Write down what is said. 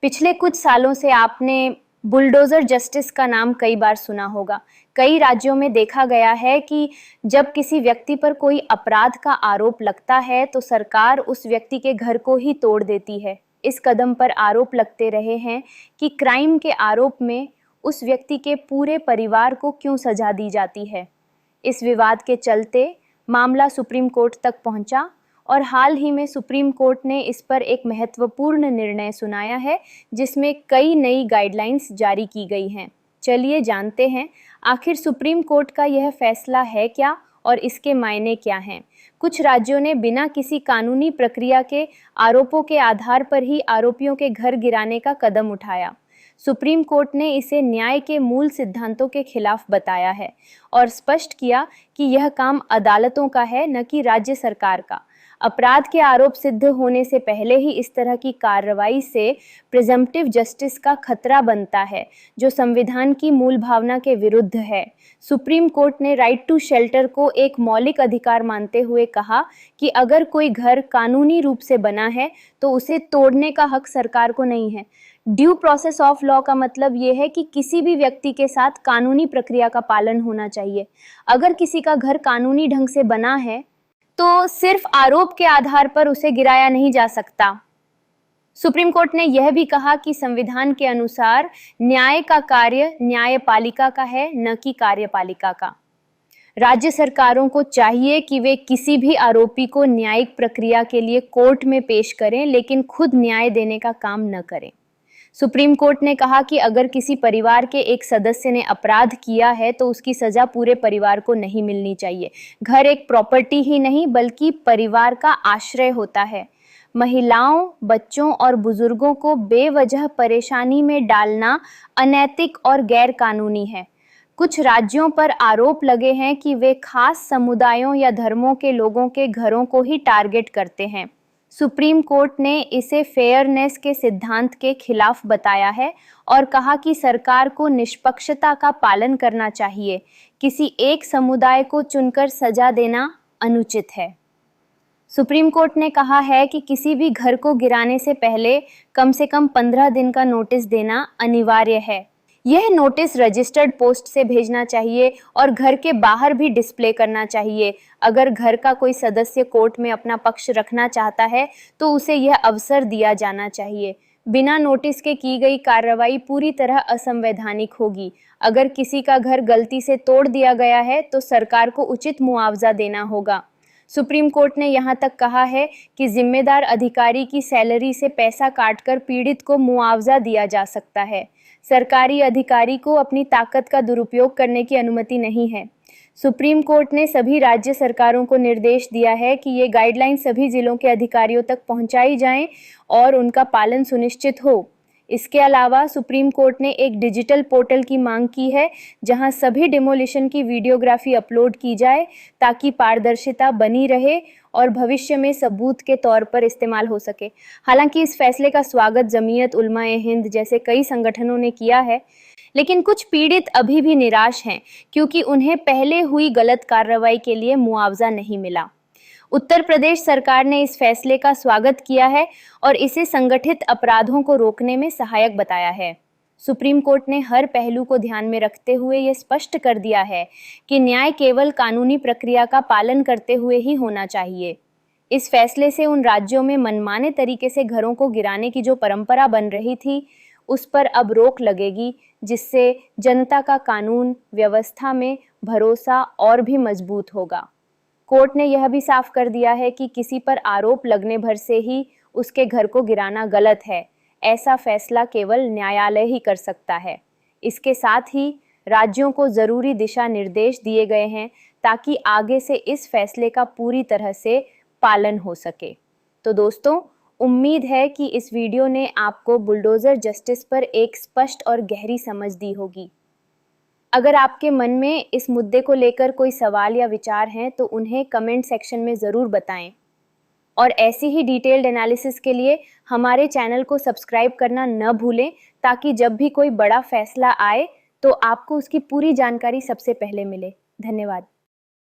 पिछले कुछ सालों से आपने बुलडोजर जस्टिस का नाम कई बार सुना होगा। कई राज्यों में देखा गया है कि जब किसी व्यक्ति पर कोई अपराध का आरोप लगता है तो सरकार उस व्यक्ति के घर को ही तोड़ देती है। इस कदम पर आरोप लगते रहे हैं कि क्राइम के आरोप में उस व्यक्ति के पूरे परिवार को क्यों सजा दी जाती है। इस विवाद के चलते मामला सुप्रीम कोर्ट तक पहुंचा और हाल ही में सुप्रीम कोर्ट ने इस पर एक महत्वपूर्ण निर्णय सुनाया है, जिसमें कई नई गाइडलाइंस जारी की गई हैं। चलिए जानते हैं आखिर सुप्रीम कोर्ट का यह फैसला है क्या और इसके मायने क्या हैं। कुछ राज्यों ने बिना किसी कानूनी प्रक्रिया के आरोपों के आधार पर ही आरोपियों के घर गिराने का कदम उठाया। सुप्रीम कोर्ट ने इसे न्याय के मूल सिद्धांतों के खिलाफ बताया है और स्पष्ट किया कि यह काम अदालतों का है, न कि राज्य सरकार का। अपराध के आरोप सिद्ध होने से पहले ही इस तरह की कार्रवाई से प्रिजम्प्टिव जस्टिस का खतरा बनता है, जो संविधान की मूल भावना के विरुद्ध है। सुप्रीम कोर्ट ने राइट टू शेल्टर को एक मौलिक अधिकार मानते हुए कहा कि अगर कोई घर कानूनी रूप से बना है तो उसे तोड़ने का हक सरकार को नहीं है। ड्यू प्रोसेस ऑफ लॉ का मतलब ये है कि किसी भी व्यक्ति के साथ कानूनी प्रक्रिया का पालन होना चाहिए। अगर किसी का घर कानूनी ढंग से बना है तो सिर्फ आरोप के आधार पर उसे गिराया नहीं जा सकता। सुप्रीम कोर्ट ने यह भी कहा कि संविधान के अनुसार न्याय का कार्य न्यायपालिका का है, न कि कार्यपालिका का। राज्य सरकारों को चाहिए कि वे किसी भी आरोपी को न्यायिक प्रक्रिया के लिए कोर्ट में पेश करें, लेकिन खुद न्याय देने का काम न करें। सुप्रीम कोर्ट ने कहा कि अगर किसी परिवार के एक सदस्य ने अपराध किया है तो उसकी सजा पूरे परिवार को नहीं मिलनी चाहिए। घर एक प्रॉपर्टी ही नहीं बल्कि परिवार का आश्रय होता है। महिलाओं, बच्चों और बुजुर्गों को बेवजह परेशानी में डालना अनैतिक और गैर कानूनी है। कुछ राज्यों पर आरोप लगे हैं कि वे खास समुदायों या धर्मों के लोगों के घरों को ही टारगेट करते हैं। सुप्रीम कोर्ट ने इसे फेयरनेस के सिद्धांत के खिलाफ बताया है और कहा कि सरकार को निष्पक्षता का पालन करना चाहिए। किसी एक समुदाय को चुनकर सजा देना अनुचित है। सुप्रीम कोर्ट ने कहा है कि किसी भी घर को गिराने से पहले कम से कम 15 दिन का नोटिस देना अनिवार्य है। यह नोटिस रजिस्टर्ड पोस्ट से भेजना चाहिए और घर के बाहर भी डिस्प्ले करना चाहिए। अगर घर का कोई सदस्य कोर्ट में अपना पक्ष रखना चाहता है तो उसे यह अवसर दिया जाना चाहिए। बिना नोटिस के की गई कार्रवाई पूरी तरह असंवैधानिक होगी। अगर किसी का घर गलती से तोड़ दिया गया है तो सरकार को उचित मुआवजा देना होगा। सुप्रीम कोर्ट ने यहाँ तक कहा है कि जिम्मेदार अधिकारी की सैलरी से पैसा काटकर पीड़ित को मुआवजा दिया जा सकता है। सरकारी अधिकारी को अपनी ताकत का दुरुपयोग करने की अनुमति नहीं है। सुप्रीम कोर्ट ने सभी राज्य सरकारों को निर्देश दिया है कि ये गाइडलाइन सभी जिलों के अधिकारियों तक पहुंचाई जाएं और उनका पालन सुनिश्चित हो। इसके अलावा सुप्रीम कोर्ट ने एक डिजिटल पोर्टल की मांग की है जहां सभी डिमोलिशन की वीडियोग्राफी अपलोड की जाए ताकि पारदर्शिता बनी रहे और भविष्य में सबूत के तौर पर इस्तेमाल हो सके। हालांकि इस फैसले का स्वागत जमीयत उलमा-ए हिंद जैसे कई संगठनों ने किया है, लेकिन कुछ पीड़ित अभी भी निराश हैं क्योंकि उन्हें पहले हुई गलत कार्रवाई के लिए मुआवजा नहीं मिला। उत्तर प्रदेश सरकार ने इस फैसले का स्वागत किया है और इसे संगठित अपराधों को रोकने में सहायक बताया है। सुप्रीम कोर्ट ने हर पहलू को ध्यान में रखते हुए यह स्पष्ट कर दिया है कि न्याय केवल कानूनी प्रक्रिया का पालन करते हुए ही होना चाहिए। इस फैसले से उन राज्यों में मनमाने तरीके से घरों को गिराने की जो परंपरा बन रही थी, उस पर अब रोक लगेगी, जिससे जनता का कानून व्यवस्था में भरोसा और भी मजबूत होगा। कोर्ट ने यह भी साफ कर दिया है कि किसी पर आरोप लगने भर से ही उसके घर को गिराना गलत है। ऐसा फैसला केवल न्यायालय ही कर सकता है। इसके साथ ही राज्यों को जरूरी दिशा निर्देश दिए गए हैं ताकि आगे से इस फैसले का पूरी तरह से पालन हो सके। तो दोस्तों, उम्मीद है कि इस वीडियो ने आपको बुलडोजर जस्टिस पर एक स्पष्ट और गहरी समझ दी होगी। अगर आपके मन में इस मुद्दे को लेकर कोई सवाल या विचार हैं तो उन्हें कमेंट सेक्शन में ज़रूर बताएं और ऐसी ही डिटेल्ड एनालिसिस के लिए हमारे चैनल को सब्सक्राइब करना न भूलें ताकि जब भी कोई बड़ा फैसला आए तो आपको उसकी पूरी जानकारी सबसे पहले मिले। धन्यवाद।